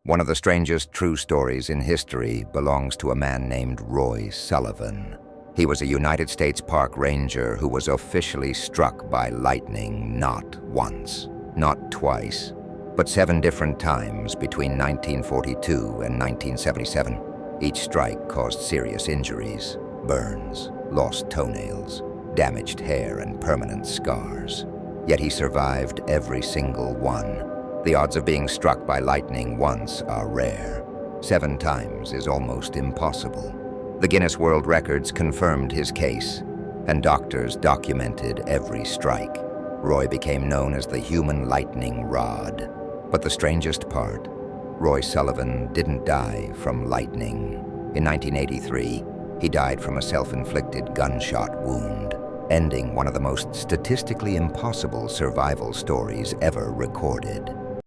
One of the strangest true stories in history belongs to a man named Roy Sullivan. He was a United States Park Ranger who was officially struck by lightning not once, not twice, but 7 different times between 1942 and 1977. Each strike caused serious injuries, burns, lost toenails, damaged hair, and permanent scars. Yet he survived every single one. The odds of being struck by lightning once are rare. 7 times is almost impossible. The Guinness World Records confirmed his case, and doctors documented every strike. Roy became known as the human lightning rod. But the strangest part, Roy Sullivan didn't die from lightning. In 1983, he died from a self-inflicted gunshot wound, ending one of the most statistically impossible survival stories ever recorded.